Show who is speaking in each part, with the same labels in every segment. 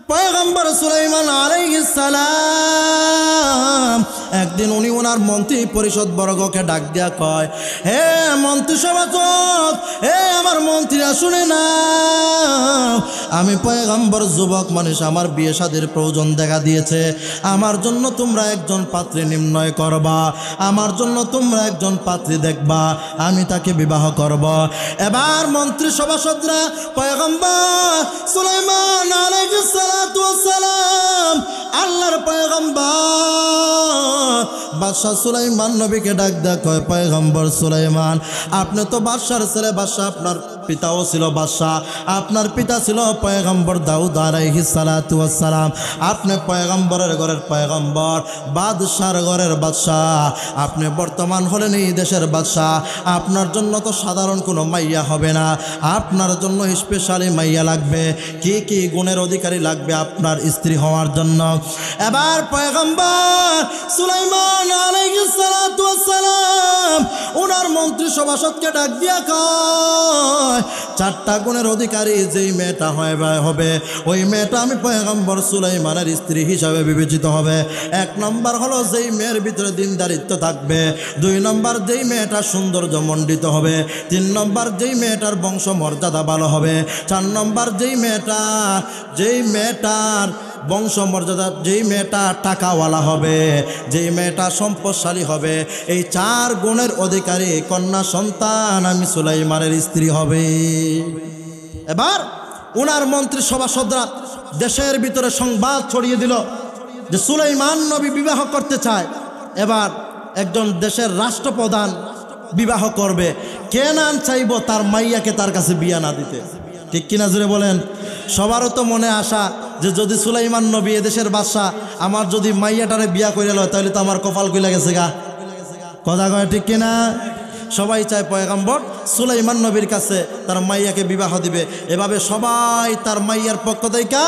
Speaker 1: পয়গম্বর সুলাইমান আলাইহিস সালাম একদিন উনি ওনার মন্ত্রী পরিষদ বর্গকে ডাক দিয়া কয়, হে মন্ত্রী সভাসদ, হে আমার মন্ত্রীরা শুনে না, আমি পয়গম্বর যুবক মানুষ, আমার বিয়ে শাদীর প্রয়োজন দেখা দিয়েছে, আমার জন্য তোমরা একজন পাত্রী নির্ণয় করবা, আমার জন্য তোমরা একজন পাত্রী দেখবা, আমি তাকে বিবাহ করব। এবার মন্ত্রী সভাসদরা পয়গম্বর সুলাইমান আলাইহিস সালাতু ওয়াস সালাম আল্লাহর পয়গম্বর বাদশা সুলাইমান নবীকে ডাক দেয়া কয়, পয়গম্বর সুলাইমান, আপনি তো বাদশার ছেলে, বাদশা আপনার পিতাও ছিল বাদশা, আপনার পিতা ছিল পয়গম্বর দাউদ আলাইহিস সালাতু ওয়াস সালাম, আপনি পয়গম্বরের ঘরের পয়গম্বর, বাদশার ঘরের বাদশাহ, আপনি বর্তমান হলেন এই দেশের বাদশাহ, আপনার জন্য তো সাধারণ কোনো মাইয়া হবে না, আপনার জন্য স্পেশালি মাইয়া লাগবে। কি কি গুণের অধিকারী লাগবে আপনার স্ত্রী হওয়ার জন্য? এবার পয়গম্বর সুলাইমান আলাইহিস সালাতু ওয়াস সালাম ওনার মন্ত্রী সভাসদকে ডাক দিয়া কয়, চারটা গুণের অধিকারী যেই মেয়েটা হবে ওই মেয়েটা আমি পয়গম্বর সুলাইমানের স্ত্রী হিসাবে বিবেচিত হবে। এক নম্বর হলো যেই মেয়ের ভিতরে দিনদারিত্ব থাকবে, দুই নম্বর যেই মেয়েটা সৌন্দর্য মণ্ডিত হবে, তিন নম্বর যেই মেয়েটার বংশ মর্যাদা ভালো হবে, চার নম্বর যেই মেয়েটার বংশ মর্যাদা, যেই মেয়েটা টাকাওয়ালা হবে, যেই মেয়েটা সম্পদশালী হবে, এই চার গুণের অধিকারী কন্যা সন্তান আমি সুলাইমানের স্ত্রী হবে। এবার ওনার মন্ত্রী সভাসদরা দেশের ভিতরে সংবাদ ছড়িয়ে দিল যে সুলাইমান নবী বিবাহ করতে চায়। এবার একজন দেশের রাষ্ট্রপ্রধান বিবাহ করবে, কে না চাইব তার মাইয়াকে তার কাছে বিয়া না দিতে? ঠিক কিনা জুড়ে বলেন? সবারও তো মনে আশা যে যদি সুলাইমান নবী এদেশের বাদশা, আমার যদি মাইয়াটারে বিয়া করে লয় তাহলে তো আমার কপাল কইলা গেছে গা। কথা কয় ঠিক কিনা? সবাই চায় পয়গম্বর সুলাইমান নবীর কাছে তার মাইয়াকে বিবাহ দিবে। এভাবে সবাই তার মাইয়ার পক্ষ থেকে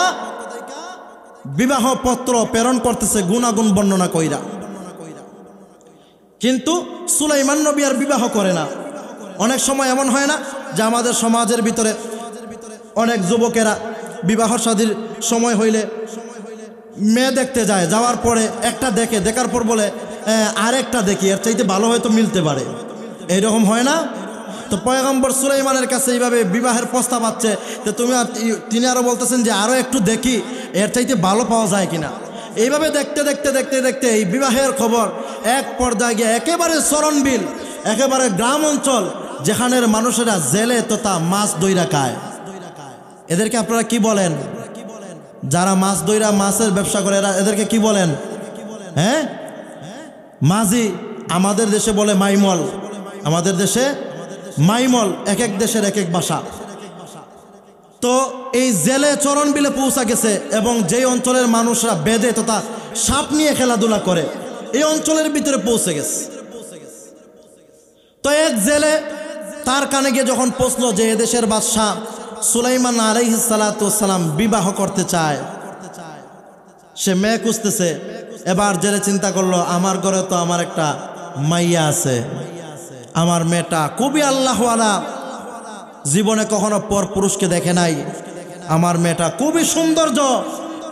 Speaker 1: বিবাহ পত্র প্রেরণ করতেছে গুণাগুণ বর্ণনা কইরা, কিন্তু সুলাইমান নবী আর বিবাহ করে না। অনেক সময় এমন হয় না যে আমাদের সমাজের ভিতরে অনেক যুবকেরা বিবাহ শাদীর সময় হইলে মেয়ে দেখতে যায়, যাওয়ার পরে একটা দেখার পর বলে আরেকটা দেখি, এর চাইতে ভালো হয়তো মিলতে পারে, এইরকম হয় না? তো পয়গম্বর সুলাইমানের কাছে এইভাবে বিবাহের প্রস্তাব আছে, তো তিনি আরও বলতেছেন যে আরও একটু দেখি, এর চাইতে ভালো পাওয়া যায় কিনা। এইভাবে দেখতে দেখতে দেখতে দেখতে এই বিবাহের খবর এক পর্যায়ে গিয়ে একেবারে চরণবিল, একেবারে গ্রাম অঞ্চল, যেখানের মানুষেরা জেলে তথা মাছ দইরা খায়। এদেরকে আপনারা কি বলেন? যারা মাছ দইরা মাছের ব্যবসা করে এদেরকে কি বলেন? হ্যাঁ, মাঝি। আমাদের দেশে বলে মাইমল, আমাদের দেশে মাইমল, এক এক দেশের এক এক ভাষা। তো এই জেলে চরণবিলে পৌঁছা গেছে এবং যেই অঞ্চলের মানুষরা বেদে তথা সাপ নিয়ে খেলাধুলা করে এই অঞ্চলের ভিতরে পৌঁছে গেছে। তো এক জেলে তার কানে গিয়ে যখন পৌঁছলো যে এদেশের বাদশাহ সুলাইমান আলাইহিস সালাতু ওয়াস সালাম বিবাহ করতে চায়, সে মেয়ে খুঁজতেছে। এবার জেলে চিন্তা করলো, আমার ঘরে তো আমার একটা মাইয়া আছে, আমার মেয়েটা খুবই আল্লাহওয়ালা, জীবনে কখনো পর পুরুষকে দেখে নাই, আমার মেয়েটা খুবই সৌন্দর্য,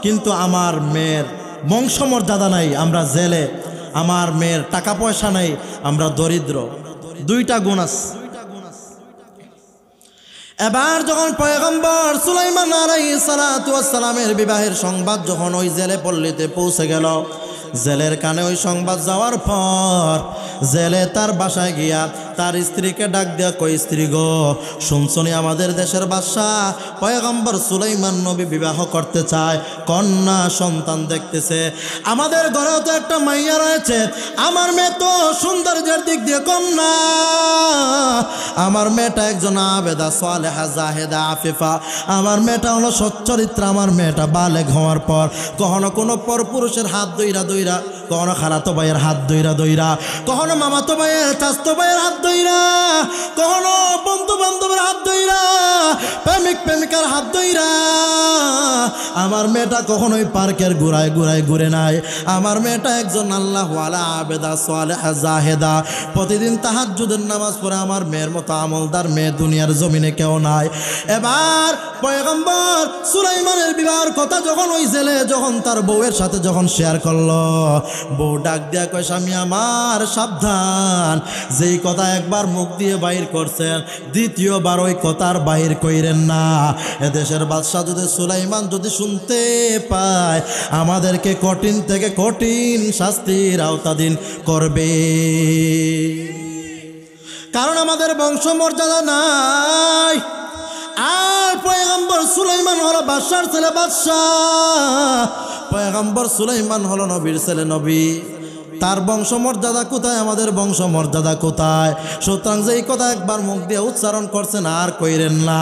Speaker 1: কিন্তু আমার মেয়ের বংশমর্যাদা নাই, আমরা জেলে, আমার মেয়ের টাকা পয়সা নাই, আমরা দরিদ্র, দুইটা গুণ আছে। এবার যখন পয়গম্বর সুলাইমান আলাইহিস সালাতু ওয়াস সালামের বিবাহের সংবাদ যখন ওই জেলে পল্লীতে পৌঁছে গেল, জেলের কানে ওই সংবাদ যাওয়ার পর জেলে তার বাসায় গিয়া তার স্ত্রীকে ডাক দেয়া কই, স্ত্রী গো, শুনছনি আমাদের দেশের বাদশাহ পয়গম্বর সুলাইমান নবী বিবাহ করতে চায়, কন্যা সন্তান দেখতেছে, আমাদের ঘরেও তো একটা মাইয়া রয়েছে, আমার মেয়ে তো সৌন্দর্যের দিক দিয়ে কম না, আমার মেয়েটা একজন আবেদা সালেহা জাহেদা আফিফা, আমার মেয়েটা হলো সচ্চরিত্রা, আমার মেয়েটা বালেগ হওয়ার পর কখনো কোনো পরপুরুষের হাত দইরা কখনো খালাতো ভাইয়ের হাত ধইরা ধইরা, কখনো মামাতো ভাইয়ের চাচতো ভাইয়ের হাত ধইরা, কখনো বন্ধু বান্ধবের হাত ধইরা, প্রেমিক প্রেমিকার হাত ধইরা। আমার মেয়েটা কখনোই পার্কের ঘুরায় ঘুরায় ঘুরে নাই। আমার মেয়েটা একজন আল্লাহওয়ালা আবেদা সালেহা জাহেদা, প্রতিদিন তাহাজ্জুদের নামাজ পড়ে। আমার মেয়ের মতো আমলদার মেয়ে দুনিয়ার জমিনে কেউ নাই। এবার পয়গম্বর সুলাইমানের বিবাহের কথা যখন ওই ছেলে যখন তার বউয়ের সাথে যখন শেয়ার করলো, বউ ডাক দিয়া কয়, স্বামী আমার সাবধান, যেই কথা একবার মুখ দিয়ে বাহির করছেন দ্বিতীয়বার ওই কথার বাহির কইরেন না। এদেশের বাদশাহ যদি সুলাইমান যদি শুনতে পায় আমাদেরকে কঠিন থেকে কঠিন শাস্তির আওতাধীন করবে, কারণ আমাদের বংশমর্যাদা নাই। আর পয়গম্বর সুলাইমান হলো বাদশার ছেলে বাদশাহ, পয়গম্বর সুলাইমান হলো নবীর ছেলে নবী। তার বংশমর্যাদা কোথায়? আমাদের বংশমর্যাদা কোথায়? সুতরাং যেই কথা একবার মুখ দিয়ে উচ্চারণ করছেন আর কইরেন না।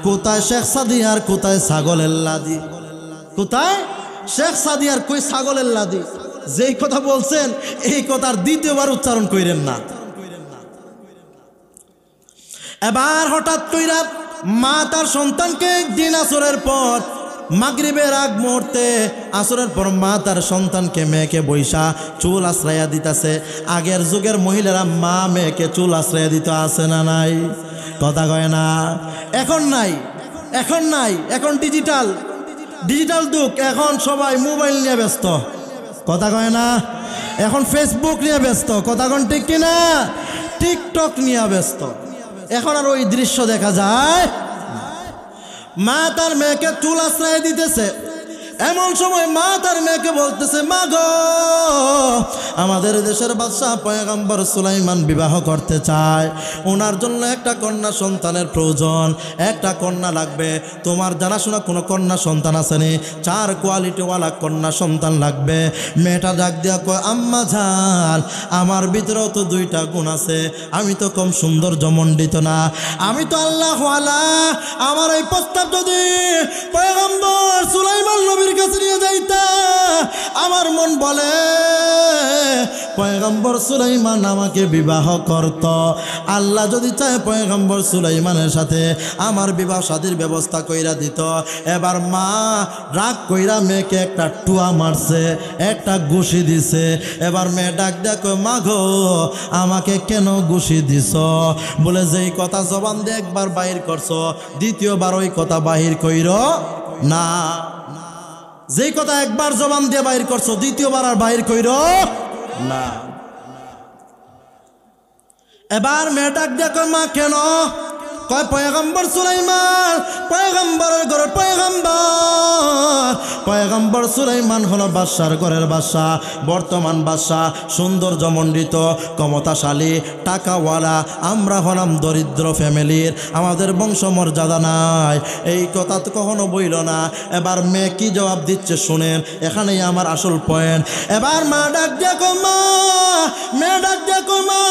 Speaker 1: কোথায় শেখ সাদি আর কোথায় ছাগলের লাদি? কোথায় শেখ সাদি আর কই ছাগলের লাদি? যেই কথা বলছেন এই কথার দ্বিতীয়বার উচ্চারণ কইরেন না। এবার হঠাৎ কইরা মা তার সন্তানকে একদিন আসরের পর মাগরিবের আগ মুহূর্তে আসরের পর মা তার সন্তানকে মেয়েকে বৈশা চুল আশ্রয়া দিতেছে। আগের যুগের মহিলারা মা মেয়েকে চুল আশ্রয়া দিত, আছে না নাই? কথা কয় না। এখন নাই, এখন নাই, এখন ডিজিটাল ডিজিটাল যুগ। এখন সবাই মোবাইল নিয়ে ব্যস্ত, কথা কয় না। এখন ফেসবুক নিয়ে ব্যস্ত, কথা কন ঠিক কিনা? টিকটক নিয়ে ব্যস্ত। এখন আর ওই দৃশ্য দেখা যায়। মা তার মেয়েকে চুল আশ্রয় দিতেছে, এমন সময় মা তার মেয়েকে বলতেছে, মা গো, আমাদের দেশের বাদশাহ পয়গম্বর সুলাইমান বিবাহ করতে চায়, ওনার জন্য একটা কন্যা সন্তানের প্রয়োজন, একটা কন্যা লাগবে। তোমার জানাশোনা কোনো কন্যা সন্তান আসেনি? 4 কোয়ালিটিওয়ালা কন্যা সন্তান লাগবে। মেয়েটা ডাক দিয়া কয়, আম্মা জান, আমার ভিতরেও তো 2টা গুণ আছে, আমি তো কম সুন্দর জমণ্ডিত না, আমি তো আল্লাহওয়ালা। আমার এই প্রস্তাব যদি পয়গম্বর সুলাইমান নবীর কাছে নিয়ে যাইতা, আমার মন বলে পয়গম্বর সুলাইমান আমাকে বিবাহ করত। আল্লাহ যদি চায় পয়গম্বর সুলাইমানের সাথে আমার বিবাহ শাদীর ব্যবস্থা কইরা দিত। এবার মা রাগ কইরা মেয়েকে একটা টুয়া মারছে, একটা ঘুষি দিছে। এবার মেয়ে ডাক দেয়া কয়, মা গো, আমাকে কেন ঘুষি দিছ? বলে যেই কথা জবান দিয়ে একবার বাহির করছো দ্বিতীয়বার ওই কথা বাহির কইর না। যেই কথা একবার জবান দিয়ে বাহির করছো দ্বিতীয়বার আর বাহির কইর না। এবার মেয়ে ডাক দিয়া কয়, মা কেন? কয়, পয়গম্বর সুলাইমান পয়গম্বরের ঘরের পয়গম্বর, পয়গম্বর সুলাইমান হলো বাদশার ঘরের বাদশাহ, বর্তমান বাদশাহ, সুন্দর জমণ্ডিত ক্ষমতাশালী টাকাওয়ালা। আমরা হলাম দরিদ্র ফ্যামিলির, আমাদের বংশমর্যাদা নাই। এই কথা তো কখনো বইল না। এবার মেয়ে কি জবাব দিচ্ছে শুনেন, এখানেই আমার আসল পয়েন্ট। এবার মা ডাক দিয়া কয়, মা, মেয়ে ডাক দিয়া কয়, মা,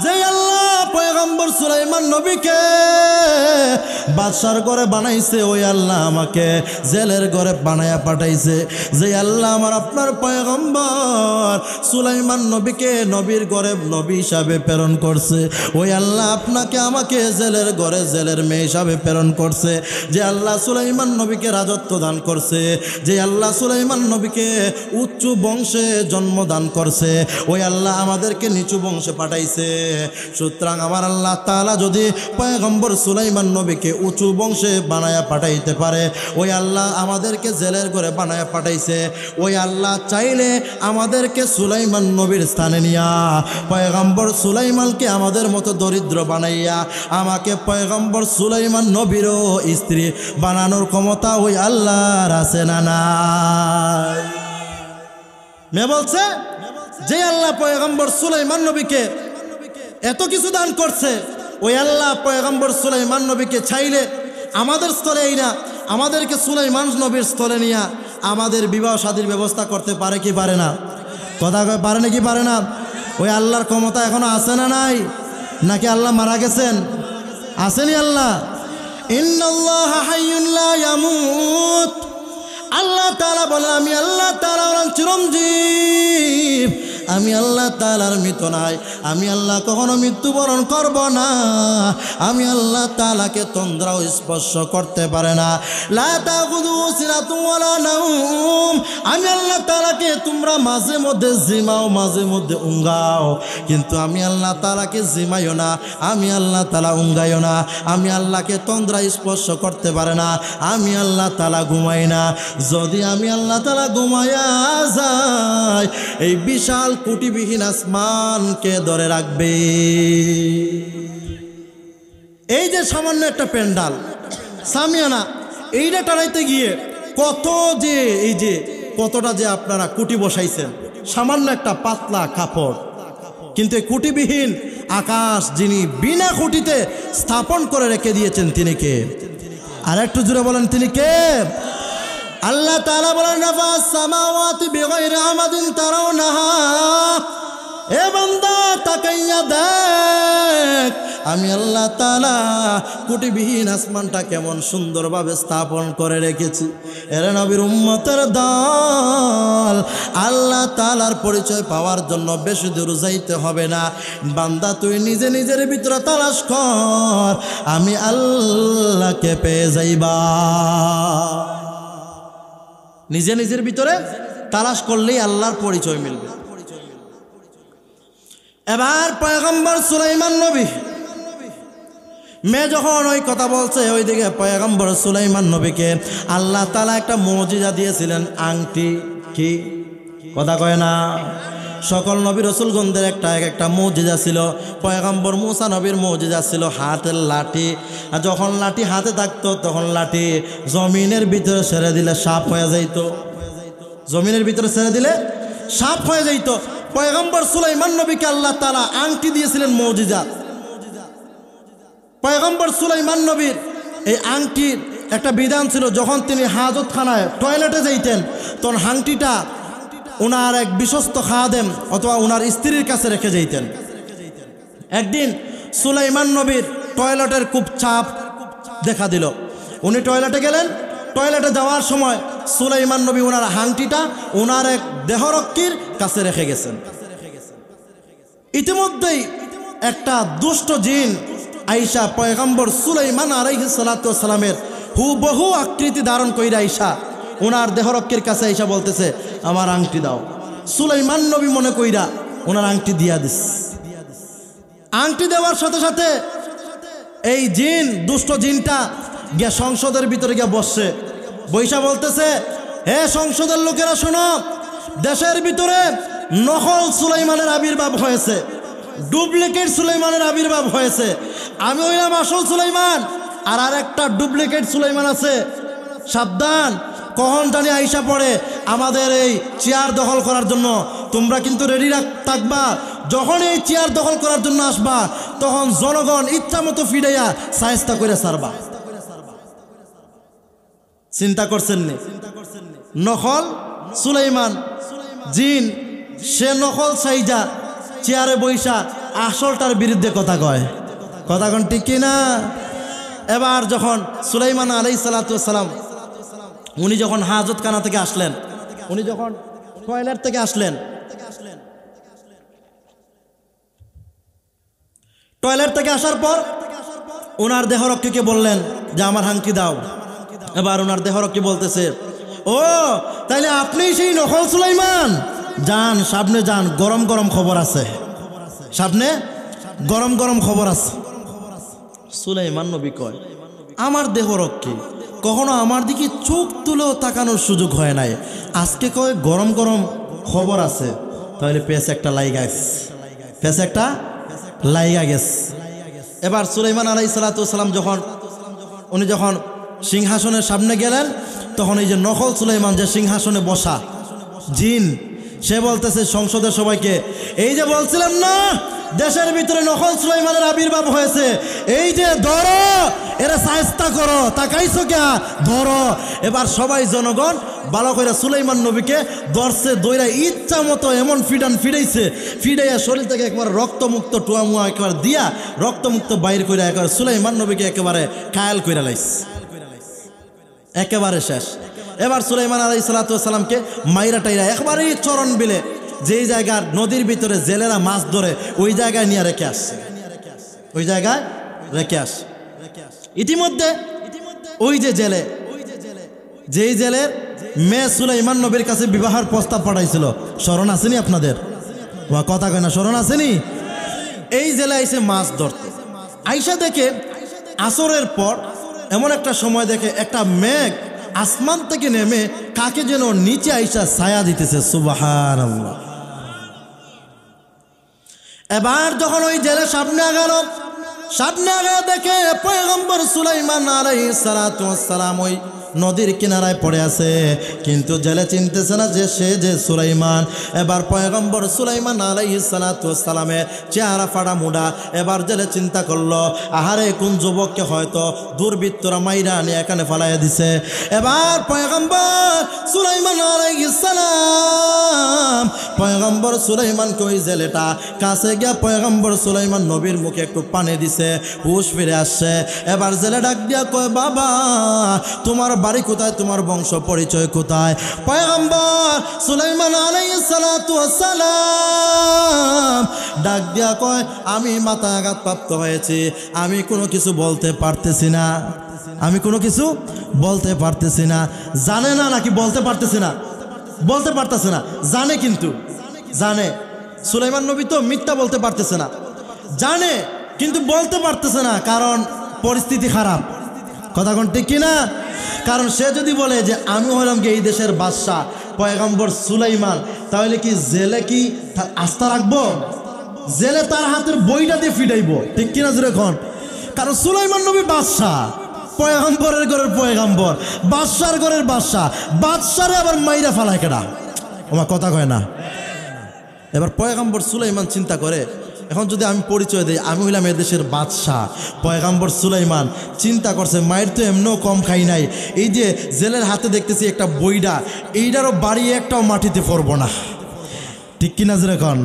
Speaker 1: যে আল্লাহ পয়গম্বর সুলাইমান নবীকে বাদশার ঘরে বানাইছে, ওই আল্লাহ আমাকে জেলের ঘরে বানায়া পাঠাইছে। যে আল্লাহ আমার আপনার পয়গম্বর সুলাইমান নবীকে নবীর ঘরে নবী হিসাবে প্রেরণ করছে, ওই আল্লাহ আপনাকে আমাকে জেলের ঘরে জেলের মেয়ে হিসাবে প্রেরণ করছে। যে আল্লাহ সুলাইমান নবীকে রাজত্ব দান করছে, যে আল্লাহ সুলাইমান নবীকে উচ্চ বংশে জন্মদান করছে, ওই আল্লাহ আমাদেরকে নিচু বংশে পাঠাইছে। সুতরাং আমার আল্লাহ তাআলা যদি পয়গম্বর সুলাইমান নবীকে উঁচু বংশে বানায়া পাঠাইতে পারে, ওই আল্লাহ আমাদেরকে জেলের ঘরে বানায়া পাঠাইছে। ওই আল্লাহ চাইলে আমাদেরকে সুলাইমান নবীর স্থানে নিয়া পয়গম্বর সুলাইমানকে আমাদের মতো দরিদ্র বানাইয়া আমাকে পয়গম্বর সুলাইমান নবীরও স্ত্রী বানানোর ক্ষমতা ওই আল্লাহর আছে না নাই? মেয়ে বলছে, যে আল্লাহ পয়গম্বর সুলাইমান নবীকে এত কিছু দান করছে, ওই আল্লাহ পয়গম্বর সুলাইমান নবীকে চাইলে আমাদের স্থলেই না, আমাদেরকে সুলাইমান নবীর স্থলে নিয়ে আমাদের বিবাহ শাদীর ব্যবস্থা করতে পারে কি পারে না? কথা কয়, পারে নাকি পারে না? ওই আল্লাহর ক্ষমতা এখনো আছে না নাই? নাকি আল্লাহ মারা গেছেন? আসেনি আল্লাহ? ইন্নাল্লাহা হাইয়ুন লা ইয়ামুত। আল্লাহ তাআলা তাআলা বলেন আমি আল্লাহ তাআলা চিরঞ্জীব, আমি আল্লাহ তাআলার মৃত্যু নাই, আমি আল্লাহ কখনো মৃত্যুবরণ করব না, আমি আল্লাহ তাআলাকে তন্দ্রাও স্পর্শ করতে পারে না। লা তাখুযুহু সিনাতুন ওয়ালা নাওম, আমি আল্লাহ তাআলাকে তোমরা মাঝে মধ্যে জিমাও মাঝে মধ্যে উঙ্গাও, কিন্তু আমি আল্লাহ তাআলাকে জিমাইও না, আমি আল্লাহ তাআলা উঙ্গাইও না, আমি আল্লাহকে তন্দ্রা স্পর্শ করতে পারে না, আমি আল্লাহ তাআলা ঘুমাই না। যদি আমি আল্লাহ তাআলা ঘুমায়া যাই, এই বিশাল কুটিবিহীন আসমানকে ধরে রাখবে। এই যে সামান্য একটা প্যান্ডাল সামিয়ানা, এইটা টানাইতে গিয়ে কত যে এই যে কতটা যে আপনারা কুটি বসাইছেন, সামান্য একটা পাতলা কাপড়, কিন্তু এই কুটিবিহীন আকাশ যিনি বিনা খুঁটিতে স্থাপন করে রেখে দিয়েছেন তিনি কে? আর একটু জুড়ে বলেন তিনি কে? আল্লাহ তাআলা বলেন রাফাস সামাওয়াতি বিগাইরি আমাদিন তারাউনাহা, এ বান্দা তাকাইয়া দেখ আমি আল্লাহ তাআলা কুটিবিহীন আসমানটা কেমন সুন্দরভাবে স্থাপন করে রেখেছি। এর নবীর উম্মতের দল, আল্লাহ তাআলার পরিচয় পাওয়ার জন্য বেশি দূর যাইতে হবে না। বান্দা তুই নিজে নিজের ভিতরে তালাশ কর, আমি আল্লাহকে পেয়ে যাইবা। নিজে নিজের ভিতরে তালাশ করলেই আল্লাহর পরিচয় মিলবে। এবার পয়গম্বর সুলাইমান নবী মেয়ে যখন ওই কথা বলছে, ওইদিকে পয়গম্বর সুলাইমান নবীকে আল্লাহ তাআলা একটা মুজিজা দিয়েছিলেন, আংটি। কি কথা কয় না? সকল নবী রসুলগণদের একটা মুজিজা ছিল। পয়গম্বর মুসা নবীর মুজিজা ছিল হাতের লাঠি। আর যখন লাঠি হাতে থাকতো তখন লাঠি জমিনের ভিতরে ছেড়ে দিলে সাপ হয়ে যাইত, জমিনের ভিতরে ছেড়ে দিলে সাপ হয়ে যাইত। পয়গম্বর সুলাইমান নবীকে আল্লাহ তাআলা আংটি দিয়েছিলেন মুজিজা। পয়গম্বর সুলাইমান নবীর এই আংটির একটা বিধান ছিল, যখন তিনি হাজতখানায় টয়লেটে যাইতেন তখন আংটিটা ওনার এক বিশ্বস্ত খাদেম অথবা ওনার স্ত্রীর কাছে রেখে যাইতেন। একদিন সুলাইমান নবীর টয়লেটের খুব চাপ দেখা দিল। উনি টয়লেটে গেলেন, টয়লেটে যাওয়ার সময় সুলাইমান নবী ওনার আংটিটা ওনার এক দেহরক্ষীর কাছে রেখে গেছেন। ইতিমধ্যেই একটা দুষ্ট জিন আইসা পয়গম্বর সুলাইমান আলাইহিস সালাতু ওয়াস সালামের হুবহু আকৃতি ধারণ কইরা আইসা ওনার দেহরক্ষীর কাছে আইসা বলতেছে আমার আংটি দাও। সুলাইমান নবী মনে কইরা ওনার আংটি দিয়া দিস। আংটি দেওয়ার সাথে সাথে এই জিন, দুষ্ট জিনটা গিয়া সংসদের ভিতরে গিয়া বসছে, বৈশা বলতেছে হে সংসদের লোকেরা শোনো, দেশের ভিতরে নকল সুলাইমানের আবির্ভাব হয়েছে, ডুপ্লিকেট সুলাইমানের আবির্ভাব হয়েছে। আমি হইলাম আসল সুলাইমান, আর আরেকটা ডুপ্লিকেট সুলাইমান আছে। সাবধান, কখন জানি আইসা পড়ে আমাদের এই চেয়ার দখল করার জন্য। তোমরা কিন্তু রেডি থাকবা, যখন এই চেয়ার দখল করার জন্য আসবা তখন জনগণ ইচ্ছা মতো ফিরাইয়া সায়স্তা করে সারবা। চিন্তা করছেন নি? নকল সুলাইমান জিন, সে নকল সাইজা চেয়ারে বৈশা আসলটার বিরুদ্ধে কথা কয়। কথা কন ঠিক কিনা? এবার যখন সুলাইমান আলাইহিস সালাতু ওয়াস সালাম উনি যখন হাজতখানা থেকে আসলেন, উনি যখন টয়লেট থেকে আসলেন, টয়লেট থেকে আসার পর ওনার দেহরক্ষীকে বললেন যে আমার হাঙ্কি দাও। এবার ওনার দেহরক্ষী বলতেছে ও তাইলে আপনি সেই নকল সুলাইমান, যান সামনে যান, গরম গরম খবর আছে, সামনে গরম গরম খবর আছে। সুলাইমান নবী কয় আমার দেহরক্ষী কখনো আমার দিকে চোখ তুলেও তাকানোর সুযোগ হয় নাই, আজকে কয় গরম গরম খবর আছে, তাহলে পেছে একটা লাইগা গেছে, পেছে একটা লাইগা গেছে। এবার সুলাইমান আলাইহিস সালাতু ওয়াস সালাম উনি যখন সিংহাসনের সামনে গেলেন, তখন এই যে নকল সুলাইমান যে সিংহাসনে বসা জিন, সে বলতেছে সংসদের সবাইকে এই যে বলছিলাম না দেশের ভিতরে নকল সুলাইমানের আবির্ভাব হয়েছে, এই যে ধরো এরা সায়স্তা করো, তাকাইছো কে, ধরো। এবার সবাই জনগণ ভালো করে সুলাইমান নবীকে ধরছে, দইরা ইচ্ছা মতো এমন ফিডাইছে, ফিডাইয়া শরীর থেকে একবার রক্তমুক্ত টুয়ামুয়া একবার দিয়া রক্তমুক্ত বাইর করে একবার সুলাইমান নবীকে একেবারে কায়াল করে লাইছে, একেবারে শেষ। এবার সুলাইমান আলাইহিস সালাতু ওয়াস সালামকে মাইরা টাইরা একবারই চরণ বিলে যেই জায়গার নদীর ভিতরে জেলেরা মাছ ধরে ওই জায়গায় নিয়ে রেখে আসছে, ওই জায়গায় রেখে আসছে। ইতিমধ্যে ওই যে জেলে, যেই জেলের মেয়ে সুলাইমান নবীর কাছে বিবাহের প্রস্তাব পাঠাইছিল, স্মরণ আসেনি আপনাদের? কথা কয় না, স্মরণ আসেনি? এই জেলে আইসে মাছ ধরতে, আইসা দেখে আসরের পর এমন একটা সময় দেখে একটা মেঘ আসমান থেকে নেমে কাকে যেন নিচে আইসা ছায়া দিতেছে। সুবহানাল্লাহ। এবার যখন ওই জেলে সামনে আগালো, সামনে আগা দেখে পয়গম্বর সুলাইমান আলাইহিস সালাতু ওয়াস সালাম ওই নদীর কিনারায় পড়ে আছে, কিন্তু জেলে চিনতেছে না যে সে যে সুলাইমান। এবার পয়গম্বর সুলাইমান আলাইহিস সালাতু ওয়াস সালামের চেহারা ফাড়া মুড়া। এবার জেলে চিন্তা করলো, আহারে কোন যুবককে হয়তো দুর্বৃত্তরা মাইরা নিয়ে এখানে ফালাইয়া দিছে। এবার পয়গম্বর সুলাইমান আলাইহিস সালাম পয়গম্বর সুলাইমানকে ওই জেলেটা কাছে গিয়া পয়গম্বর সুলাইমান নবীর মুখে একটু পানি দিছে, হুশ ফিরে আসছে। এবার জেলে ডাক দিয়া কয়, বাবা তোমার বাড়ি কোথায়, তোমার বংশ পরিচয় কোথায়? পয়গম্বর সুলাইমান আলাইহিস সালাতু ওয়াস সালাম ডাক দিয়া কয়, আমি মাথায় আঘাতপ্রাপ্ত হয়েছি, আমি কোনো কিছু বলতে পারতেছি না, আমি কোনো কিছু বলতে পারতেছি না। জানে না নাকি বলতে পারতেছি না? বলতে পারতেছে না, জানে, কিন্তু জানে সুলাইমান নবী তো মিথ্যা বলতে পারতেছে না, জানে কিন্তু বলতে পারতেছে না, কারণ পরিস্থিতি খারাপ। কথা কোন ঠিক কিনা? কারণ সে যদি বলে যে আমি হলাম কি এই দেশের বাদশাহ পয়গম্বর সুলাইমান, তাহলে কি জেলে কি আস্থা রাখবো? জেলে তার হাতের বইটা দিয়ে ফিটাইব, ঠিক কিনা যেরকম? কারণ সুলাইমান নবী বাদশাহ, পয়গম্বরের ঘরের পয়গম্বর, বাদশার ঘরের বাদশাহ, বাদশারে আবার মাইরা ফালায় কেডা? আমার কথা কয় না। এবার পয়গম্বর সুলাইমান চিন্তা করে, এখন যদি আমি পরিচয় দিই আমি হইলাম এদেশের বাদশাহ পয়গম্বর সুলাইমান, চিন্তা করছে মায়ের তো এমনও কম খাই নাই, এই যে জেলের হাতে দেখতেছি একটা বইডা, এইটারও বাড়ি একটাও মাটিতে পড়ব না, ঠিক কিনা যেরকম?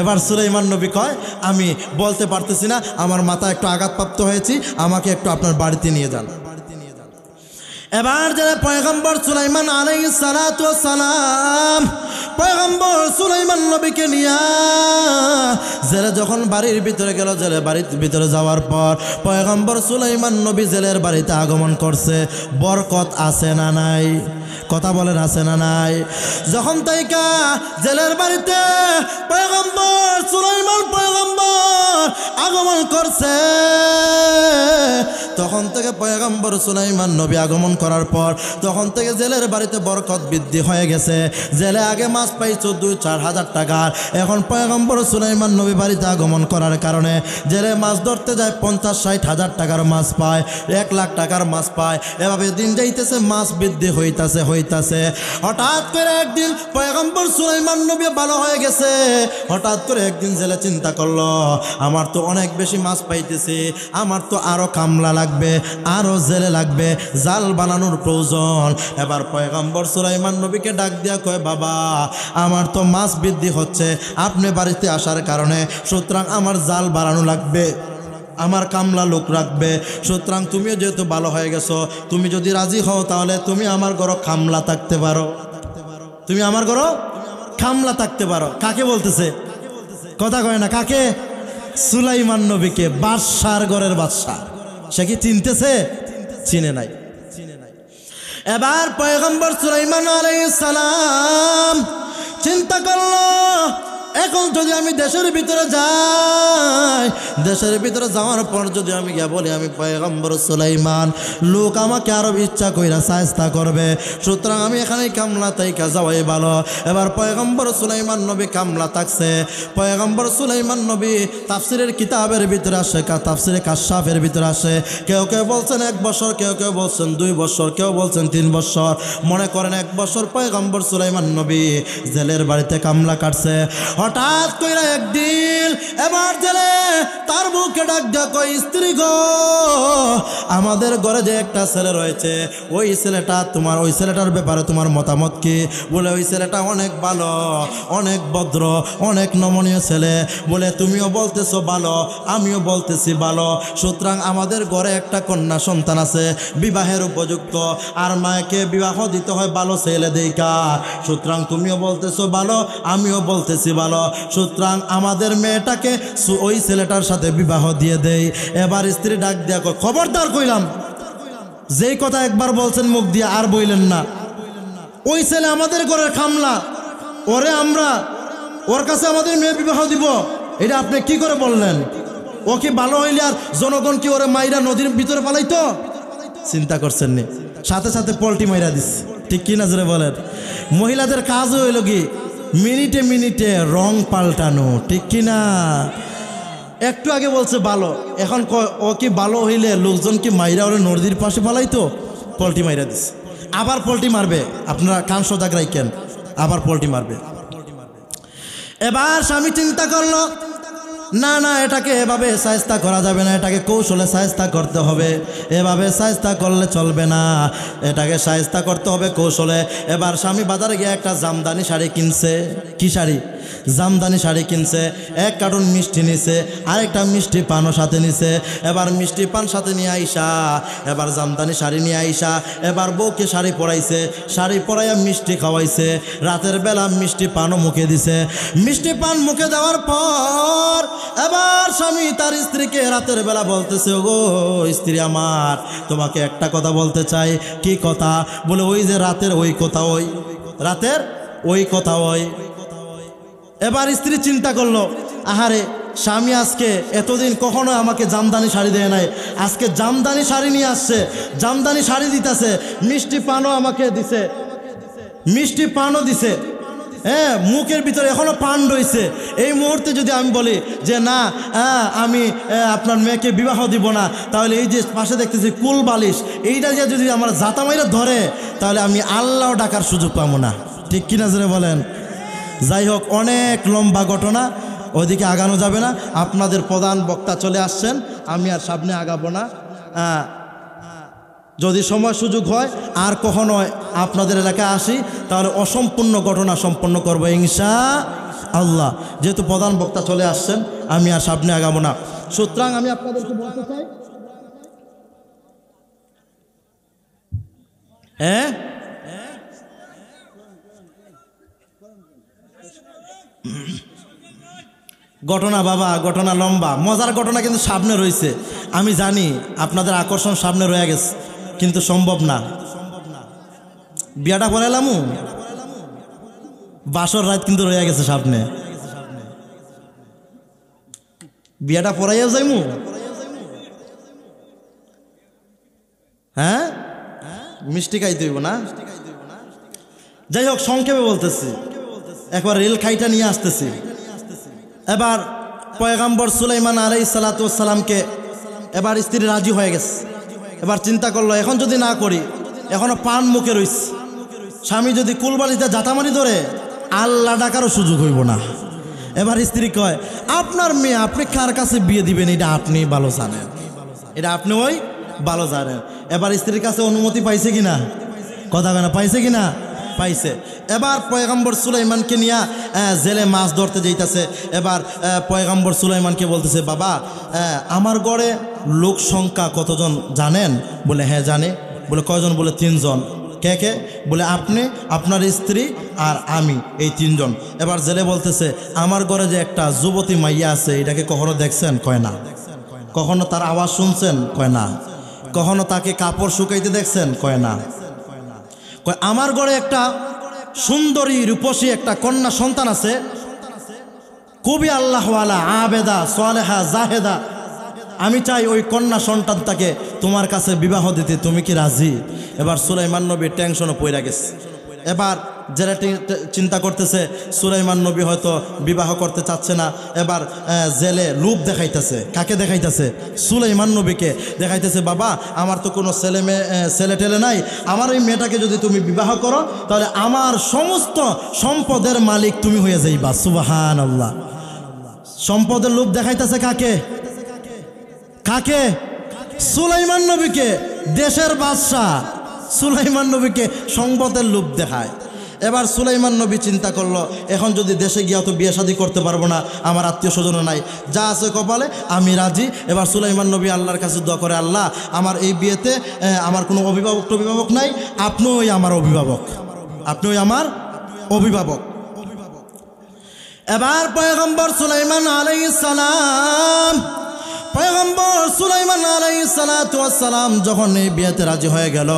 Speaker 1: এবার সুলাইমান নবী কয়, আমি বলতে পারতেছি না, আমার মাথা একটু আঘাতপ্রাপ্ত হয়েছি, আমাকে একটু আপনার বাড়িতে নিয়ে যান। এবার যারা পয়গম্বর সুলাইমান আলাইহিস সালাতু ওয়াস সালাম পয়গম্বর সুলাইমান নবীকে নিয়ে জেলে যখন বাড়ির ভিতরে গেল, জেলে বাড়ির ভিতরে যাওয়ার পর পয়গম্বর সুলাইমান নবী জেলের বাড়িতে আগমন করছে। বরকত আছে না নাই? কথা বলেন, আছে না নাই? যখন তাইকা জেলের বাড়িতে পয়গম্বর সুলাইমান পয়গম্বর আগমন করছে, তখন থেকে পয়গম্বর সুলাইমান নবী আগমন করার পর তখন থেকে জেলের বাড়িতে বরকত বৃদ্ধি হয়ে গেছে। জেলে আগে মাছ পাইছো 2-4 হাজার টাকার, এখন পয়গম্বর সুলাইমান নবী বাড়িতে আগমন করার কারণে জেলে মাছ ধরতে যায় 50-60 হাজার টাকার মাছ পায়, 1 লাখ টাকার মাছ পায়। এভাবে দিন যাইতেছে, মাছ বৃদ্ধি হইতাছে। হঠাৎ করে একদিন পয়গম্বর সুলাইমান নবী ভালো হয়ে গেছে, হঠাৎ করে একদিন জেলে চিন্তা করলো, আমার তো অনেক বেশি মাছ পাইতেছে, আমার তো আরো কামলা লাগবে, আরো জেলে লাগবে, জাল বানানোর প্রয়োজন। এবার পয়গম্বর সুলাইমান নবীকে ডাক দিয়া কয়, বাবা আমার তো মাছ বৃদ্ধি হচ্ছে আপনি বাড়িতে আসার কারণে, সুতরাং আমার জাল বাড়ানো লাগবে, আমার কামলা লোক রাখবে, সুতরাং তুমিও যেহেতু ভালো হয়ে গেছো, তুমি যদি রাজি হও তাহলে তুমি আমার ঘরে কামলা থাকতে পারো, তুমি আমার ঘরে কামলা থাকতে পারো। কাকে বলতেছে? কথা কয় না, কাকে? সুলাইমান নবীকে, বাদশার ঘরের বাদশা। সে কি চিনতেছে? চিনে নাই। এবার পয়গম্বর সুলাইমান আলাইহিস সালাম চিন্তা করলো, এখন যদি আমি দেশের ভিতরে যাই, দেশের ভিতরে যাওয়ার পর যদি আমি গিয়ে বলি আমি পয়গম্বর সুলাইমান, লোক আমাকে আরো ইচ্ছা কইরা চেষ্টা করবে, সুতরাং আমি এখানেই কামলা তাইকা যাওয়াই ভালো। এবার পয়গম্বর সুলাইমান নবী কামলা থাকছে। পয়গম্বর সুলাইমান নবী তাফসিরের কিতাবের ভিতরে আসে, তাফসিরে কাশাফের ভিতরে আসে, কেউ কেউ বলছেন 1 বছর, কেউ কেউ বলছেন 2 বছর, কেউ বলছেন 3 বছর, মনে করেন 1 বছর পয়গম্বর সুলাইমান নবী জেলের বাড়িতে কামলা কাটছে। হঠাৎ কইরা একদিন এবার জেলে তার বুকে ডাক দিয়া কয়, স্ত্রী গো, আমাদের ঘরে যে একটা ছেলে রয়েছে, ওই ছেলেটা তোমার, ওই ছেলেটার ব্যাপারে তোমার মতামত কি? বলে ওই ছেলেটা অনেক ভালো, অনেক ভদ্র, অনেক নমনীয় ছেলে। বলে তুমিও বলতেছো ভালো, আমিও বলতেছি ভালো, সুতরাং আমাদের ঘরে একটা কন্যা সন্তান আছে, বিবাহের উপযুক্ত, আর মাকে বিবাহ দিতে হয় ভালো ছেলে দেইকা। সুতরাং তুমিও বলতেছো ভালো, আমিও বলতেছি ভালো, সুতরাং আমাদের মেয়েটাকে ওই ছেলেটার সাথে বিবাহ দিয়ে দেই। এবার স্ত্রী ডাক দিয়া কয়, খবরদার কইলাম, যেই কথা একবার বলছেন মুখ দিয়ে আর বইলেন না। ওই ছেলে আমাদের ঘরের খামলা, ওরে আমরা ওর কাছে আমাদের মেয়ে বিবাহ দিব, এটা আপনি কি করে বললেন? ও কি ভালো হইলে আর জনগণ কি ওরে মাইরা নদীর ভিতরে পালাইতো? চিন্তা করছেন নি? সাথে সাথে পল্টি মাইরা দিস, ঠিক কি না জোরে বলেন? মহিলাদের কাজ হইল কি মিনিটে মিনিটে রং পাল্টানো, ঠিক কি না? একটু আগে বলছে ভালো, এখন ও কি ভালো হইলে লোকজন কি মাইরা ওরে নদীর পাশে পালাইতো? পল্টি মাইরা দিস, আবার পল্টি মারবে। আপনারা কান সজাগ রাখেন, আবার পল্টি মারবে। এবার স্বামী চিন্তা করলো, না না, এটাকে এভাবে সায়স্তা করা যাবে না, এটাকে কৌশলে সায়স্তা করতে হবে, এভাবে সায়স্তা করলে চলবে না, এটাকে সায়স্তা করতে হবে কৌশলে। এবার স্বামী বাজারে গিয়ে একটা জামদানি শাড়ি কিনছে। কি শাড়ি? জামদানি শাড়ি কিনছে। এক কার্টুন মিষ্টি নিছে, আরেকটা মিষ্টি পানও সাথে নিছে। এবার মিষ্টি পান সাথে নিয়ে আইসা এবার জামদানি শাড়ি নিয়ে আইসা এবার বউকে শাড়ি পরাইছে, শাড়ি পরাইয়া মিষ্টি খাওয়াইছে, রাতের বেলা মিষ্টি পানও মুখে দিছে। মিষ্টি পান মুখে দেওয়ার পর এবার স্বামী তার স্ত্রীকে রাতের বেলা বলতেছে, গো স্ত্রী আমার, তোমাকে একটা কথা বলতে চাই। কি কথা? বলে ওই যে রাতের ওই কথা, ওই রাতের ওই কথা ওই। এবার স্ত্রী চিন্তা করলো, আহারে স্বামী আজকে এতদিন কখনো আমাকে জামদানি শাড়ি দেয় নাই, আজকে জামদানি শাড়ি নিয়ে আসছে, জামদানি শাড়ি দিতেছে, মিষ্টি পানও আমাকে দিছে, মিষ্টি পানও দিছে, হ্যাঁ মুখের ভিতরে এখনো পান রয়েছে। এই মুহূর্তে যদি আমি বলি যে না, আমি আপনার মেয়েকে বিবাহ দিব না, তাহলে এই যে পাশে দেখতেছি কুল বালিশ, এইটা যে যদি আমার জাতা মাইরা ধরে, তাহলে আমি আল্লাহ ডাকার সুযোগ পাবো না, ঠিক কিনা জোরে বলেন? যাই হোক, অনেক লম্বা ঘটনা, ওইদিকে আগানো যাবে না। আপনাদের প্রধান বক্তা চলে আসছেন, আমি আর সামনে আগাবো না। যদি সময় সুযোগ হয় আর কখনো আপনাদের এলাকায় আসি, তাহলে অসম্পূর্ণ ঘটনা সম্পন্ন করবো ইনশাআল্লাহ। যেহেতু প্রধান বক্তা চলে আসছেন, আমি আর সামনে আগাবো না। সুতরাং আমি আপনাদেরকে বলতে চাই, ঘটনা বাবা, ঘটনা লম্বা, মজার ঘটনা কিন্তু সামনে রয়েছে। আমি জানি আপনাদের আকর্ষণ সামনে রয়ে গেছে, কিন্তু সম্ভব না। বিয়াটা পড়াইলাম, বাসর রাত কিন্তু রয়ে গেছে সামনে, বিয়াটা পড়াইয়া যাইমু। হ্যাঁ, মিষ্টি খাইতে হইব না? যাই হোক, সংক্ষেপে বলতেছি, একবার রেল খাইটা নিয়ে আসতেছি। এবার পয়গাম্বর সুলাইমান আলাইহিস সালাতু ওয়াস সালামকে এবার স্ত্রী রাজি হয়ে গেছে। এবার চিন্তা করলো, এখন যদি না করি, এখনো পান মুখে রইছে, স্বামী যদি কুলবালিতে জাতামারি ধরে, আল্লাহ ডাকারও সুযোগ হইব না। এবার স্ত্রী কয়, আপনার মেয়ে আপনি কার কাছে বিয়ে দিবেন এটা আপনি ভালো জানেন, এটা আপনি ওই ভালো জানেন। এবার স্ত্রীর কাছে অনুমতি পাইছে কিনা? কথা কেনা পাইছে কিনা? পাইছে। এবার পয়গম্বর সুলাইমানকে নিয়ে জেলে মাছ ধরতে যাইতেছে। এবার পয়গম্বর সুলাইমানকে বলতেছে, বাবা আমার ঘরে লোক সংখ্যা কতজন জানেন? বলে হ্যাঁ জানে। বলে কয়জন? বলে 3 জন। কে কে? বলে আপনি, আপনার স্ত্রী আর আমি, এই 3 জন। এবার জেলে বলতেছে, আমার ঘরে যে একটা যুবতী মাইয়া আছে, এটাকে কখনো দেখছেন? কয় না। কখনো তার আওয়াজ শুনছেন? কয় না। কখনো তাকে কাপড় শুকাইতে দেখছেন? কয় না। কয় আমার ঘরে একটা সুন্দরী রূপসী একটা কন্যা সন্তান আছে, খুবই আল্লাহওয়ালা, আবেদা, সালেহা, জাহেদা। আমি চাই ওই কন্যা সন্তানটাকে তোমার কাছে বিবাহ দিতে, তুমি কি রাজি? এবার সুলাইমান নবী টেনশনে পড়ে গেছে। এবার যারা চিন্তা করতেছে সুলাইমান নবী হয়তো বিবাহ করতে চাচ্ছে না, এবার জেলে লোভ দেখাইতেছে। কাকে দেখাইতেছে? সুলাইমান নবীকে দেখাইতেছে, বাবা আমার তো কোনো ছেলে টেলে নাই, আমার এই মেয়েটাকে যদি তুমি বিবাহ করো তাহলে আমার সমস্ত সম্পদের মালিক তুমি হয়ে যাইবা। সুবহানাল্লাহ। সম্পদের লোভ দেখাইতেছে কাকে? কাকে? সুলাইমান নবীকে। দেশের বাদশাহ সুলাইমান নবীকে সম্পদের লোভ দেখায়। এবার সুলাইমান নবী চিন্তা করলো, এখন যদি দেশে গিয়ে তো বিয়ে শাদী করতে পারবো না, আমার আত্মীয় স্বজনও নাই, যা আছে কপালে আমি রাজি। এবার সুলাইমান নবী আল্লাহর কাছে দোয়া করে, আল্লাহ আমার এই বিয়েতে আমার কোনো অভিভাবক নাই, আপনিই আমার অভিভাবক, আপনিই আমার অভিভাবক। এবার পয়গম্বর সুলাইমান আলাইহিস সালাম, পয়গম্বর সুলাইমান আলাইহিস সালাতু ওয়াস সালাম যখন এই বিয়েতে রাজি হয়ে গেল,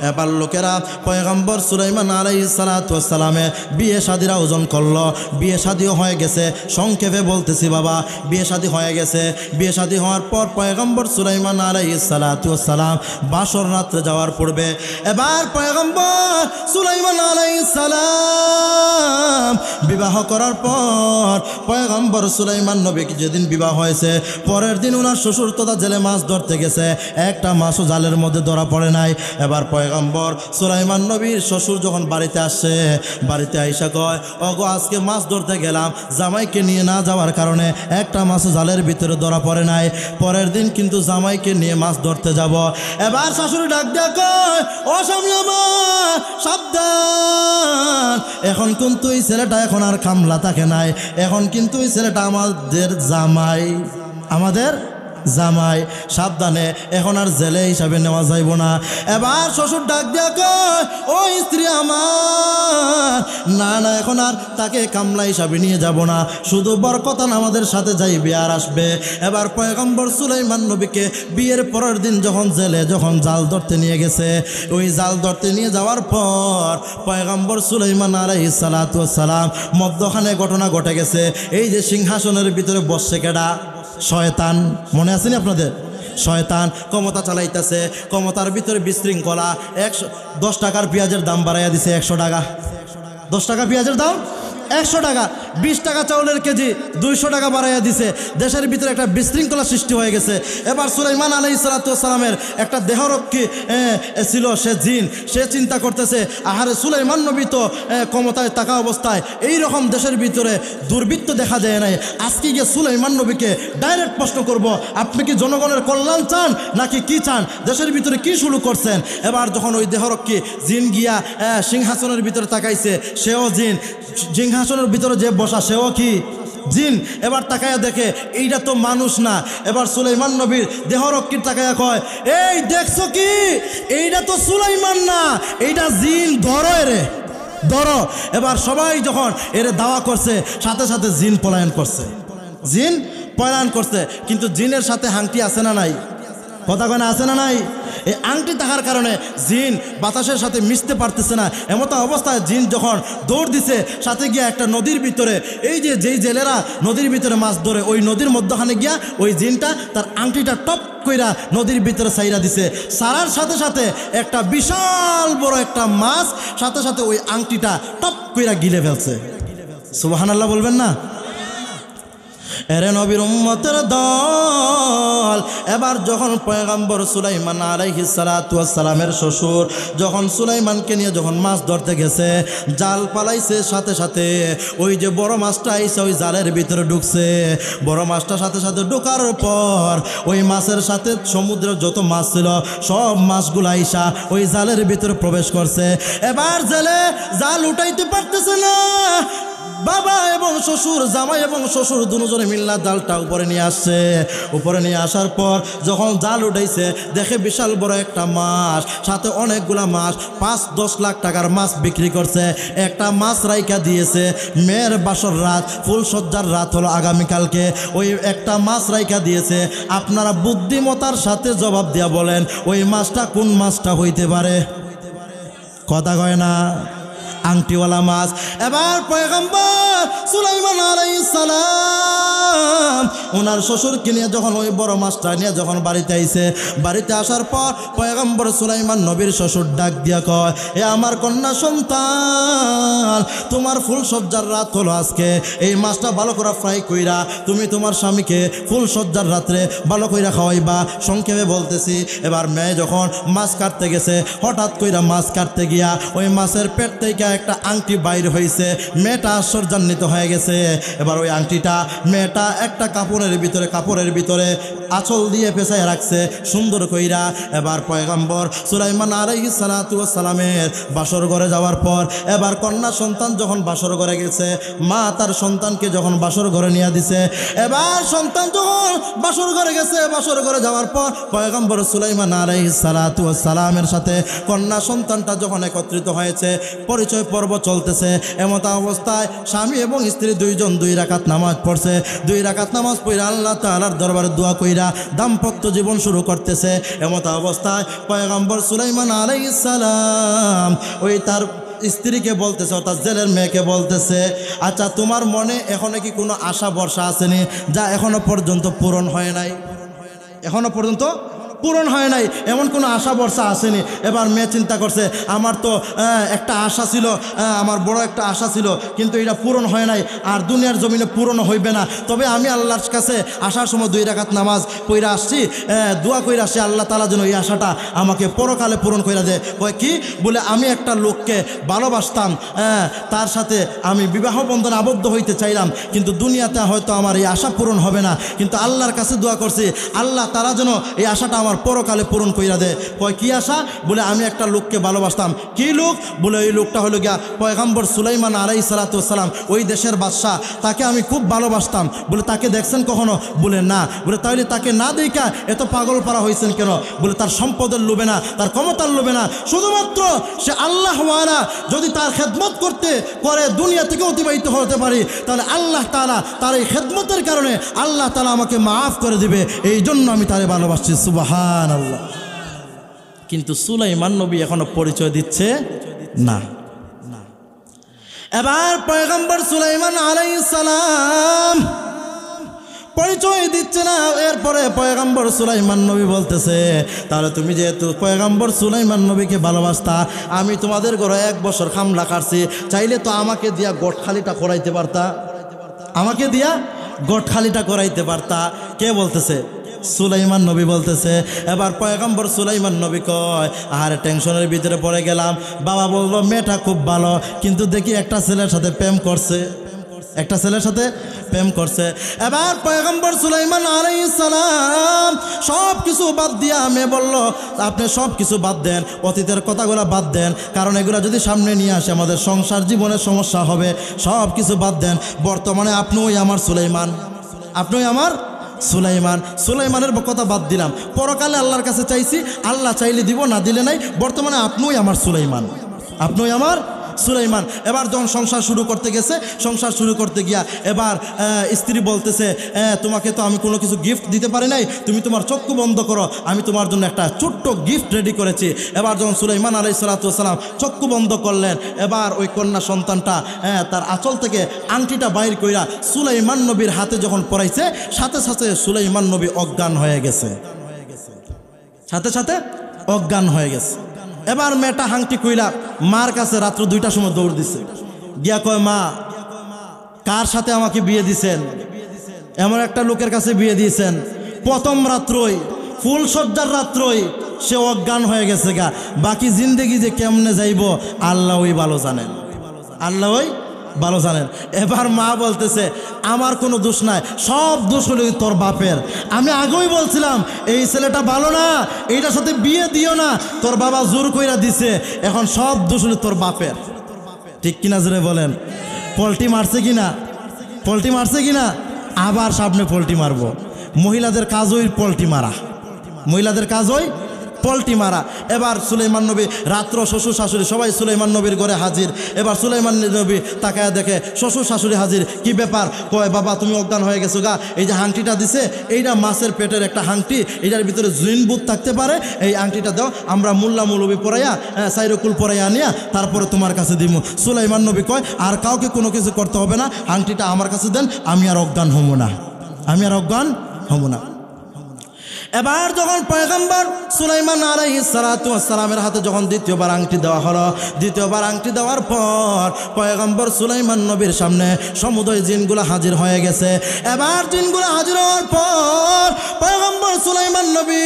Speaker 1: এবার লোকেরা পয়গম্বর সুলাইমান আলাইহিস সালাতু ওয়াস সালামে বিয়ে শাদীর আয়োজন করলো। বিয়ে শাদীও হয়ে গেছে, সংক্ষেপে বলতেছি বাবা, বিয়ে শাদী হয়ে গেছে। বিয়ে শাদী হওয়ার পর পয়গম্বর সুলাইমান আলাইহিস সালাতু ওয়াস সালাম বাসর রাত্রে যাওয়ার পূর্বে এবার পয়গম্বর সুলাইমান আলাইহিস সালাম বিবাহ করার পর পয়গম্বর সুলাইমান নবীকে যেদিন বিবাহ হয়েছে, পরের দিন ওনার শ্বশুর তথা জেলে মাছ ধরতে গেছে, একটা মাছও জালের মধ্যে ধরা পড়ে নাই। এবার পয়গম্বর সুলাইমান নবীর শ্বশুর যখন বাড়িতে আসছে, বাড়িতে আইসা কয়, ওগো আজকে মাছ ধরতে গেলাম, জামাইকে নিয়ে না যাওয়ার কারণে একটা মাছও জালের ভিতরে ধরা পড়ে নাই, পরের দিন কিন্তু জামাইকে নিয়ে মাছ ধরতে যাব। এবার শাশুড়ি ডাক দিয়া কয়, ও স্বামী আমার সাবধান, এখন কিন্তু এই ছেলেটা এখন আর খামলা থাকে নাই, এখন কিন্তু এই ছেলেটা আমাদের জামাই, আমাদের জামাই, সাবধানে, এখন আর জেলে হিসাবে নেওয়া যাইব না। এবার শ্বশুর ডাক দিয়া কয়, ও স্ত্রী আমার, না না এখন আর তাকে কামলা হিসাবে নিয়ে যাব না, শুধু বরকতান আমাদের সাথে যাইবে আর আসবে। এবার পয়গম্বর সুলাইমান নবীকে বিয়ের পরের দিন যখন জেলে যখন জাল ধরতে নিয়ে গেছে, ওই জাল ধরতে নিয়ে যাওয়ার পর পয়গম্বর সুলাইমান আলাইহিস সালাতু ওয়াস সালাম মধ্যখানে ঘটনা ঘটে গেছে। এই যে সিংহাসনের ভিতরে বসছে কেডা? শয়তান। মনে আছেনি আপনাদের? শয়তান ক্ষমতা চালাইতেছে, ক্ষমতার ভিতরে বিশৃঙ্খলা। 10 টাকার পেঁয়াজের দাম বাড়াইয়া দিছে 100 টাকা, 10 টাকা পেঁয়াজের দাম 100 টাকা, 20 টাকা চাউলের কেজি 200 টাকা বাড়াইয়া দিছে। দেশের ভিতরে একটা বিশৃঙ্খলা সৃষ্টি হয়ে গেছে। এবার সুলাইমান আলাইহিস সালাতু ওয়াস সালামের একটা দেহরক্ষী ছিল, সে জিন, সে চিন্তা করতেছে, আহারে সুলাইমান নবী তো ক্ষমতায় থাকা অবস্থায় এই রকম দেশের ভিতরে দুর্বৃত্ত দেখা যায় নাই, আজকে গিয়ে সুলাইমান নবীকে ডাইরেক্ট প্রশ্ন করব, আপনি কি জনগণের কল্যাণ চান নাকি কি চান, দেশের ভিতরে কি শুরু করছেন? এবার যখন ওই দেহরক্ষী জিন গিয়া সিংহাসনের ভিতরে তাকাইছে, সেও জিন, সিংহাসনের ভিতরে যে বসা সেও কি জিন। এবার তাকায়া দেখে এইটা তো মানুষ না। এবার সুলাইমান নবীর দেহরক্ষীর তাকায়া কয়, এই দেখছো কি, এইটা তো সুলাইমান না, এইটা জিন, ধরো এরে, ধরো। এবার সবাই যখন এরে দাওয়া করছে, সাথে সাথে জিন পলায়ন করছে, জিন পলায়ন করছে। কিন্তু জিনের সাথে হাংটি আছে না নাই? কথা কয় না, আছে না নাই? এই আংটি থাকার কারণে জিন বাতাসের সাথে মিশতে পারতেছে না। এমতো অবস্থায় জিন যখন দৌড় দিছে, সাথে গিয়া একটা নদীর ভিতরে, এই যে যেই জেলেরা নদীর ভিতরে মাছ ধরে, ওই নদীর মধ্যখানে গিয়া ওই জিনটা তার আংটিটা টপ কইরা নদীর ভিতরে ছাইরা দিছে। সারার সাথে সাথে একটা বিশাল বড় একটা মাছ সাথে সাথে ওই আংটিটা টপ কইরা গিলে ফেলছে। সুবহানাল্লাহ বলবেন না? এরে নবীর উম্মতের দল। এবার যখন পয়গম্বর সুলাইমান আলাইহিস সালাতু ওয়াস সালামের শ্বশুর যখন সুলাইমানকে নিয়ে যখন মাছ ধরতে গেছে, জাল পালাইছে, সাথে সাথে ওই যে বড় মাছটা আইসা ওই জালের ভিতরে ঢুকছে। বড় মাছটা সাথে সাথে ঢোকার পর ওই মাছের সাথে সমুদ্রের যত মাছ ছিল সব মাছগুলো আইসা ওই জালের ভিতরে প্রবেশ করছে। এবার জেলে জাল উঠাইতে পারতেছে না। বাবা এবং শ্বশুর, জামাই এবং শ্বশুর দুজনে মিল্লা জালটা উপরে নিয়ে আসছে। উপরে নিয়ে আসার পর যখন জাল উঠাইছে, দেখে বিশাল বড় একটা মাছ, সাথে অনেকগুলা মাছ, 5-10 লাখ টাকার মাছ বিক্রি করছে। একটা মাছ রাইকা দিয়েছে, মেয়ের বাসর রাত, ফুলসজ্জার রাত হলো আগামীকালকে, ওই একটা মাছ রাইকা দিয়েছে। আপনারা বুদ্ধিমতার সাথে জবাব দিয়া বলেন, ওই মাছটা কোন মাছটা হইতে পারে? কথা কয় না? আংটিওয়ালা মাছ। এবার পয়গম্বর সুলাইমান আলাইহিস সালাম ওনার শ্বশুরকে নিয়ে যখন ওই বড় মাছটা নিয়ে যখন বাড়িতে আইছে, বাড়িতে আসার পর পয়গম্বর সুলাইমান নবীর শ্বশুর ডাক দিয়া কয়, এ আমার কন্যা সন্তান, তোমার ফুল সজ্জার রাত হলো আজকে, এই মাছটা ভালো করে ফ্রাই কইরা তুমি তোমার স্বামীকে ফুল সজ্জার রাত্রে ভালো কইরা খাওয়াইবা। সংক্ষেপে বলতেছি, এবার মেয়ে যখন মাছ কাটতে গেছে, হঠাৎ কইরা মাছ কাটতে গিয়া ওই মাছের পেট থেকে একটা আংটি বাইর হয়েছে। মেয়েটা আশ্চর্যান্বিত হয়ে গেছে। এবার ওই আংটিটা মেয়েটা একটা কাপড়ের ভিতরে আঁচল দিয়ে পেঁচায় রাখছে সুন্দর কইরা। এবার পয়গম্বর সুলাইমান আলাইহিস সালাতু ওয়াস সালামের বাসর ঘরে যাওয়ার পর এবার কন্যা সন্তান যখন বাসর ঘরে গেছে, মা তার সন্তানকে যখন বাসর ঘরে নিয়ে দিছে, এবার সন্তান যখন বাসর ঘরে গেছে, বাসর ঘরে যাওয়ার পর পয়গম্বর সুলাইমান আলাইহিস সালাতু ওয়াস সালামের সাথে কন্যা সন্তানটা যখন একত্রিত হয়েছে, পরিচয় পর্ব চলতেছে। এমত অবস্থায় স্বামী এবং স্ত্রী দুইজন 2 রাকাত নামাজ পড়ছে। 2 রাকাত নামাজ পড়ে আল্লাহ তাআলার দরবারে দোয়া কইরা দাম্পত্য জীবন শুরু করতেছে। এমত অবস্থায় পয়গম্বর সুলাইমান আলাইহিস সালাম ওই তার স্ত্রীকে বলতেছে, অর্থাৎ জেলের মেয়েকে বলতেছে, আচ্ছা তোমার মনে এখনো কি কোনো আশা ভরসা আসেনি যা এখনো পর্যন্ত পূরণ হয় নাই? এখনো পর্যন্ত পূরণ হয় নাই এমন কোনো আশা ভরসা আসেনি। এবার মেয়ে চিন্তা করছে, আমার তো একটা আশা ছিল, আমার বড় একটা আশা ছিল, কিন্তু এটা পূরণ হয় নাই, আর দুনিয়ার জমিনে পূরণ হইবে না। তবে আমি আল্লাহর কাছে আসার সময় 2 রাকাত নামাজ পড়ে আসছি, দোয়া করে আসছি আল্লাহ তাআলা যেন এই আশাটা আমাকে পরকালে পূরণ করে দেয়। কয় কি? বলে আমি একটা লোককে ভালোবাসতাম, তার সাথে আমি বিবাহ বন্ধনে আবদ্ধ হইতে চাইলাম, কিন্তু দুনিয়াতে হয়তো আমার এই আশা পূরণ হবে না, কিন্তু আল্লাহর কাছে দোয়া করছি আল্লাহ তাআলা যেন এই আশাটা আমার পরকালে পূরণ কইরা দেয়। কয় কি আশা? বলে আমি একটা লোককে ভালোবাসতাম। কি লোক? বলে ওই লোকটা হলো গিয়া পয়গম্বর সুলাইমান আলাইহিস সালাতু ওয়াস সালাম, ওই দেশের বাদশা, তাকে আমি খুব ভালোবাসতাম। বলে তাকে দেখছেন কখনো? বলে না। বলে তাহলে তাকে না দেখা এত পাগল পারা হয়েছেন কেন? বলে তার সম্পদের লোভে না, তার ক্ষমতার লোভে না, শুধুমাত্র সে আল্লাহ ওয়ালা যদি তার খেদমত করতে করে দুনিয়া থেকে অতিবাহিত হতে পারি, তাহলে আল্লাহ তাআলা তার এই খেদমতের কারণে আল্লাহ তাআলা আমাকে মাফ করে দিবে, এই জন্য আমি তারে ভালোবাসছি। সুবহানাল্লাহ। কিন্তু সুলাইমান নবী এখনো পরিচয় দিচ্ছে না। এবার পয়গম্বর সুলাইমান আলাইহিস সালাম পরিচয় দিচ্ছে না। এরপরে পয়গম্বর সুলাইমান নবী বলতেছে, তাহলে তুমি যেহেতু পয়গম্বর সুলাইমান নবীকে ভালোবাসতা, আমি তোমাদের ঘরে 1 বছর খামলা কাটছি, চাইলে তো আমাকে দিয়া গোটখালিটা করাইতে পারতা, আমাকে দিয়া গোটখালিটা করাইতে পারতা। কে বলতেছে? সুলাইমান নবী বলতেছে। এবার পয়গম্বর সুলাইমান নবী কয়, আরে টেনশনের ভিতরে পড়ে গেলাম। বাবা বললো মেয়েটা খুব ভালো, কিন্তু দেখি একটা ছেলের সাথে প্রেম করছে, একটা ছেলের সাথে প্রেম করছে। এবার পয়গম্বর সুলাইমান আলাইহিস সালাম সব কিছু বাদ দিয়া মেয়ে বলল, আপনি সব কিছু বাদ দেন, অতীতের কথাগুলো বাদ দেন, কারণ এগুলো যদি সামনে নিয়ে আসে আমাদের সংসার জীবনের সমস্যা হবে। সব কিছু বাদ দেন, বর্তমানে আপনিই আমার সুলাইমান, আপনিই আমার সুলাইমান। সুলাইমানের কথা বাদ দিলাম, পরকালে আল্লাহর কাছে চাইছি, আল্লাহ চাইলে দিব, না দিলে নাই, বর্তমানে আপনিই আমার সুলাইমান, আপনিই আমার সুলাইমান। এবার যখন সংসার শুরু করতে গেছে, সংসার শুরু করতে গিয়া এবার স্ত্রী বলতেছে, তোমাকে তো আমি কোনো কিছু গিফট দিতে পারি নাই, তুমি তোমার চক্ষু বন্ধ করো, আমি তোমার জন্য একটা ছোট্ট গিফট রেডি করেছি। এবার যখন সুলাইমান আলাইহিস সালাতু ওয়াস সালাম চক্ষু বন্ধ করলেন, এবার ওই কন্যা সন্তানটা তার আঁচল থেকে আংটিটা বাইর কইরা সুলাইমান নবীর হাতে যখন পরাইছে, সাথে সাথে সুলাইমান নবী অজ্ঞান হয়ে গেছে, সাথে সাথে অজ্ঞান হয়ে গেছে। এবার মেয়েটা হাংটি কইলা মার কাছে রাত্র 2টার সময় দৌড় দিছে, গিয়া কয়, মা কার সাথে আমাকে বিয়ে দিছেন? এমন একটা লোকের কাছে বিয়ে দিয়েছেন, প্রথম রাত্রই ফুল সজ্জার রাত্রই সে অজ্ঞান হয়ে গেছে গা, বাকি জিন্দেগি যে কেমনে যাইব আল্লাহই ভালো জানেন, আল্লাহই ভালো জানেন। এবার মা বলতেছে, আমার কোনো দোষ নাই, সব দোষ হলো তোর বাপের। আমি আগেই বলছিলাম এই ছেলেটা ভালো না, এইটার সাথে বিয়ে দিও না, তোর বাবা জোর কইরা দিছে, এখন সব দোষ হলো তোর বাপের। ঠিক কিনা জোরে বলেন? পল্টি মারছে কিনা? পল্টি মারছে কিনা? আবার সামনে পল্টি মারবো। মহিলাদের কাজ ওই পল্টি মারা, মহিলাদের কাজ ওই পল্টি মারা। এবার সুলাইমান নবী রাত্র শ্বশুর শাশুড়ি সবাই সুলাইমান নবীর ঘরে হাজির। এবার সুলাইমান নবী তাকায় দেখে শ্বশুর শাশুড়ি হাজির। কি ব্যাপার? কয়, বাবা তুমি অজ্ঞান হয়ে গেছো গা, এই যে হাংটিটা দিছে এইটা মাছের পেটের একটা হাংটি, এইটার ভিতরে জিনভূত থাকতে পারে, এই আংটিটা দাও, আমরা মোল্লা মৌলবী পড়াইয়া সাইরকুল পড়াইয়া নিয়া তারপরে তোমার কাছে দিব। সুলাইমান নবী কয়, আর কাউকে কোনো কিছু করতে হবে না, হাংটিটা আমার কাছে দেন, আমি আর অজ্ঞান হব না, আমি আর অজ্ঞান হব না। এবার যখন পয়গম্বর সুলাইমান আলাইহিস সালাতু ওয়াস সালামের হাতে যখন দ্বিতীয়বার আংটি দেওয়া হলো, দ্বিতীয়বার আংটি দেওয়ার পর পয়গম্বর সুলাইমান নবীর সামনে সমুদয় জিনগুলো হাজির হয়ে গেছে। এবার জিনগুলো হাজির হওয়ার পর পয়গম্বর সুলাইমান নবী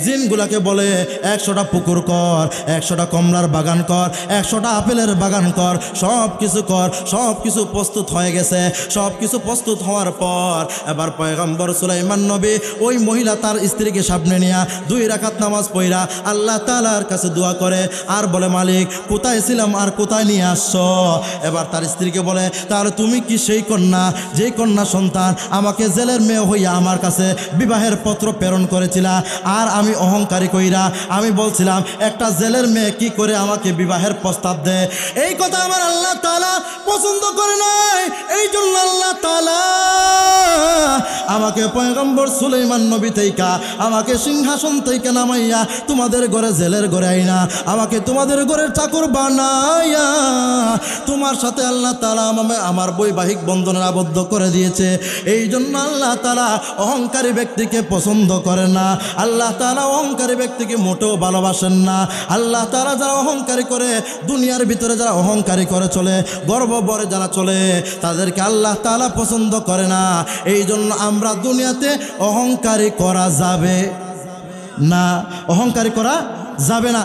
Speaker 1: জিনগুলাকে বলে 100টা পুকুর কর, 100টা কমলার বাগান কর, 100টা আপেলের বাগান কর, সব কিছু কর। সব কিছু প্রস্তুত হয়ে গেছে। সব কিছু প্রস্তুত হওয়ার পর এবার পয়গম্বর সুলাইমান নবী ওই মহিলা তার স্ত্রীকে সামনে নিয়ে 2 রাকাত নামাজ পড়া আল্লাহ তাআলার কাছে দোয়া করে আর বলে, মালিক কোথায় ছিলাম আর কোথায় নিয়ে আসছো? এবার তার স্ত্রীকে বলে, তাহলে তুমি কি সেই কন্যা, যেই কন্যা সন্তান আমাকে জেলের মেয়ে হইয়া আমার কাছে বিবাহের পত্র প্রেরণ করেছিলা? আর আমি অহংকারী কইরা আমি বলছিলাম একটা জেলের মেয়ে কি করে আমাকে বিবাহের প্রস্তাব দেয়? এই কথা আমার আল্লাহ তাআলা পছন্দ করে নাই। এই জন্য আল্লাহ তাআলা আমাকে পয়গম্বর সুলাইমান নবী থেকে আমাকে সিংহাসন থেকে নামাইয়া তোমাদের ঘরে জেলের ঘরে আইনা আমাকে তোমাদের ঘরের চাকর বানাইয়া তোমার সাথে আল্লাহ তাআলা আমার বৈবাহিক বন্ধনে আবদ্ধ করে দিয়েছে। এই জন্য আল্লাহ তাআলা অহংকারী ব্যক্তিকে পছন্দ করে না। আল্লাহ তাআলা অহংকারী ব্যক্তিকে মোটেও ভালোবাসেন না। আল্লাহ তাআলা যারা অহংকারী করে, দুনিয়ার ভিতরে যারা অহংকারী করে চলে, গর্ব বরে যারা চলে, তাদেরকে আল্লাহ তাআলা পছন্দ করে না। এই জন্য আমরা দুনিয়াতে অহংকারী করা যাবে না, অহংকারী করা যাবে না।